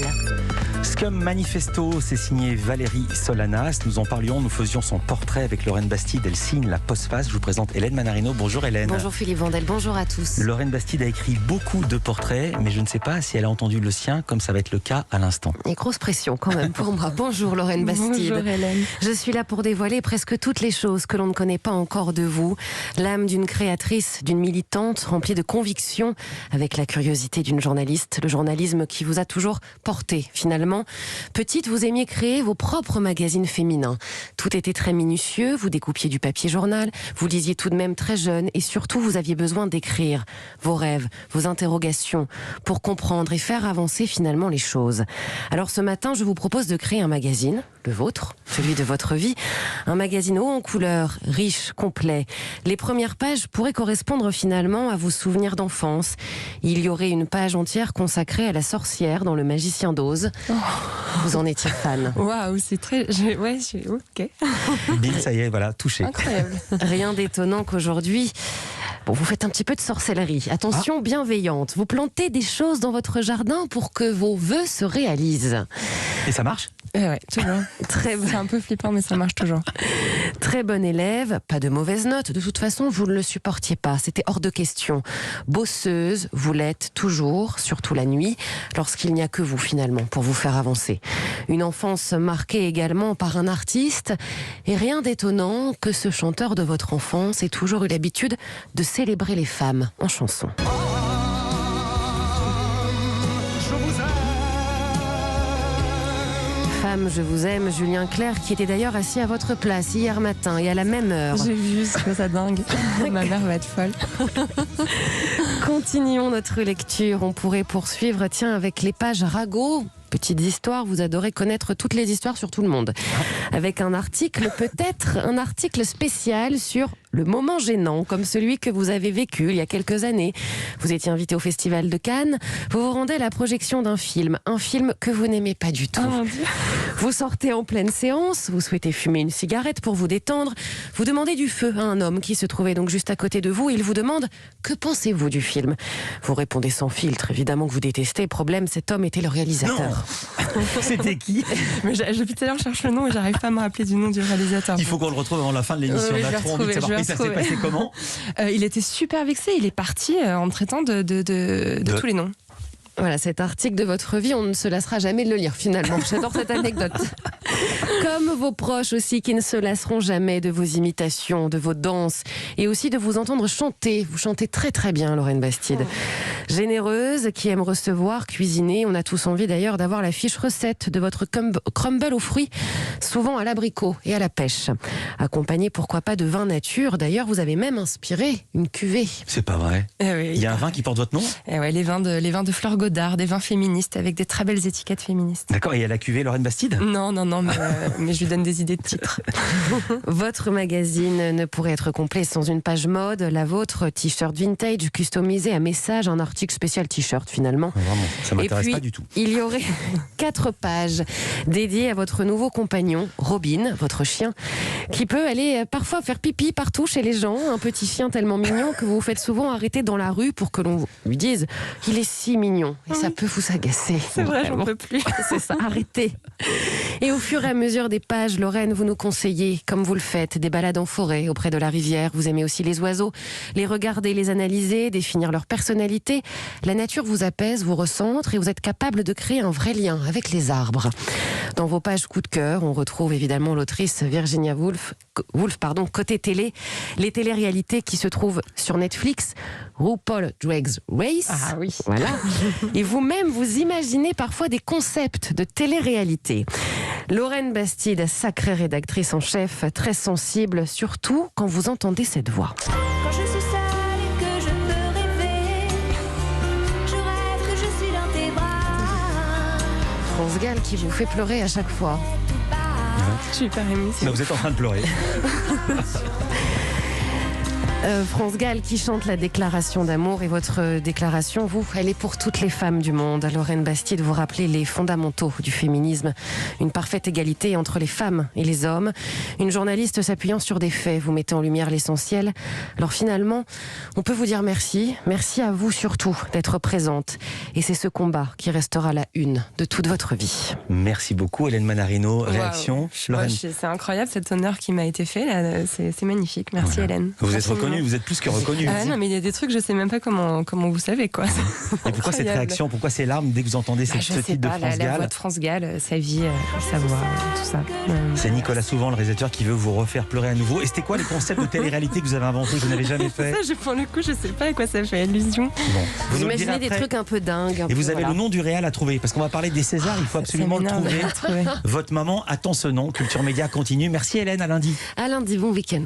RTL. Scum Manifesto, c'est signé Valérie Solanas. Nous en parlions, nous faisions son portrait avec Lorraine Bastide. Elle signe la postface. Je vous présente Hélène Manarino. Bonjour Hélène. Bonjour Philippe Vandel, bonjour à tous. Lorraine Bastide a écrit beaucoup de portraits, mais je ne sais pas si elle a entendu le sien, comme ça va être le cas à l'instant. Et grosse pression quand même pour moi. Bonjour Lorraine Bastide. Bonjour Hélène. Je suis là pour dévoiler presque toutes les choses que l'on ne connaît pas encore de vous. L'âme d'une créatrice, d'une militante remplie de convictions, avec la curiosité d'une journaliste. Le journalisme qui vous a toujours porté finalement. Petite, vous aimiez créer vos propres magazines féminins. Tout était très minutieux, vous découpiez du papier journal, vous lisiez tout de même très jeune et surtout vous aviez besoin d'écrire vos rêves, vos interrogations pour comprendre et faire avancer finalement les choses. Alors ce matin, je vous propose de créer un magazine, le vôtre, celui de votre vie, un magazine haut en couleurs, riche, complet. Les premières pages pourraient correspondre finalement à vos souvenirs d'enfance. Il y aurait une page entière consacrée à la sorcière dans Le Magicien d'Oz. Vous en étiez fan. Waouh, c'est très... Ok. Bim, ça y est, voilà, touché. Incroyable. Rien d'étonnant qu'aujourd'hui, vous faites un petit peu de sorcellerie. Attention, bienveillante. Vous plantez des choses dans votre jardin pour que vos vœux se réalisent. Et ça marche ? Ouais, toujours. C'est un peu flippant, mais ça marche toujours. Très bon élève, pas de mauvaises notes. De toute façon, vous ne le supportiez pas. C'était hors de question. Bosseuse, vous l'êtes toujours, surtout la nuit, lorsqu'il n'y a que vous finalement pour vous faire avancer. Une enfance marquée également par un artiste. Et rien d'étonnant que ce chanteur de votre enfance ait toujours eu l'habitude de célébrer les femmes en chanson. Femme, je vous aime, Julien Clerc, qui était d'ailleurs assis à votre place hier matin et à la même heure. J'ai vu, je trouve ça dingue. Ma mère va être folle. Continuons notre lecture. On pourrait poursuivre, avec les pages ragots. Petites histoires, vous adorez connaître toutes les histoires sur tout le monde. Avec un article, peut-être un article spécial sur le moment gênant, comme celui que vous avez vécu il y a quelques années. Vous étiez invité au Festival de Cannes, vous vous rendez à la projection d'un film que vous n'aimez pas du tout. Oh mon Dieu. Vous sortez en pleine séance, vous souhaitez fumer une cigarette pour vous détendre, vous demandez du feu à un homme qui se trouvait donc juste à côté de vous, il vous demande « Que pensez-vous du film ?» Vous répondez sans filtre, évidemment que vous détestez, problème, cet homme était le réalisateur. C'était qui ? Mais depuis tout à l'heure, je cherche le nom et j'arrive pas à me rappeler du nom du réalisateur. Il faut qu'on le retrouve avant la fin de l'émission. Oui, On a trop envie de savoir. Et ça s'est passé comment ? Il était super vexé, il est parti en me traitant de tous les noms. Voilà, cet article de votre vie, on ne se lassera jamais de le lire finalement. J'adore cette anecdote. Comme vos proches aussi qui ne se lasseront jamais de vos imitations, de vos danses et aussi de vous entendre chanter. Vous chantez très très bien, Lorraine Bastide. Généreuse, qui aime recevoir, cuisiner. On a tous envie d'ailleurs d'avoir la fiche recette de votre crumble aux fruits, souvent à l'abricot et à la pêche. Accompagné, pourquoi pas, de vin nature. D'ailleurs, vous avez même inspiré une cuvée. C'est pas vrai. Oui. Il y a un vin qui porte votre nom ? Ouais, les vins de Fleur Godard, des vins féministes avec des très belles étiquettes féministes. D'accord, et elle a cuvé Lorraine Bastide ? Non, mais je lui donne des idées de titres. Votre magazine ne pourrait être complet sans une page mode. La vôtre, t-shirt vintage, customisé à message, un article spécial t-shirt finalement. Vraiment, ça m'intéresse Et puis, pas du tout. Il y aurait 4 pages dédiées à votre nouveau compagnon, Robin, votre chien, qui peut aller parfois faire pipi partout chez les gens. Un petit chien tellement mignon que vous vous faites souvent arrêter dans la rue pour que l'on lui dise « Il est si mignon ». Et ça peut vous agacer. C'est vrai, j'en peux plus. C'est ça, arrêtez. Et au fur et à mesure des pages, Lorraine, vous nous conseillez, comme vous le faites, des balades en forêt, auprès de la rivière. Vous aimez aussi les oiseaux, les regarder, les analyser, définir leur personnalité. La nature vous apaise, vous recentre et vous êtes capable de créer un vrai lien avec les arbres. Dans vos pages coup de cœur, on retrouve évidemment l'autrice Virginia Woolf, côté télé, les téléréalités qui se trouvent sur Netflix, RuPaul Drag Race. Ah oui. Voilà. Et vous-même, vous imaginez parfois des concepts de télé-réalité. Lorraine Bastide, sacrée rédactrice en chef, très sensible, surtout quand vous entendez cette voix. Quand je suis seule et que je peux rêver, je rêve que je suis dans tes bras. France Gall qui vous fait pleurer à chaque fois. Je suis hyper émue. Là, vous êtes en train de pleurer. France Gall qui chante la déclaration d'amour, et votre déclaration, vous, elle est pour toutes les femmes du monde. Lorraine Bastide, vous rappelez les fondamentaux du féminisme, une parfaite égalité entre les femmes et les hommes. Une journaliste s'appuyant sur des faits, vous mettez en lumière l'essentiel. Alors finalement, on peut vous dire merci. Merci à vous surtout d'être présente. Et c'est ce combat qui restera la une de toute votre vie. Merci beaucoup Hélène Manarino. Réaction, Wow. Lorraine? C'est incroyable cet honneur qui m'a été fait là. C'est magnifique. Merci Voilà. Hélène. Vous êtes Absolument. reconnue, vous êtes plus que reconnue. Ah non, mais il y a des trucs, je sais même pas comment vous savez quoi. Et pourquoi cette Incroyable. réaction? Pourquoi ces larmes dès que vous entendez Bah, ce je sais titre de pas, France la voix Gall? de France Gall, sa vie, sa voix, tout ça. C'est Nicolas Souvent, le réalisateur, qui veut vous refaire pleurer à nouveau. Et c'était quoi les concepts de télé-réalité que vous avez inventés, que vous n'avez jamais fait? Ça, pour le coup, je sais pas à quoi ça fait allusion. Bon, Vous nous le imaginez direz des après. trucs un peu dingues. Et vous avez le nom du réal à trouver, parce qu'on va parler des Césars, il faut absolument le trouver. Trouver. Votre maman attend ce nom. Culture Média continue. Merci Hélène, à lundi. À lundi, bon week-end.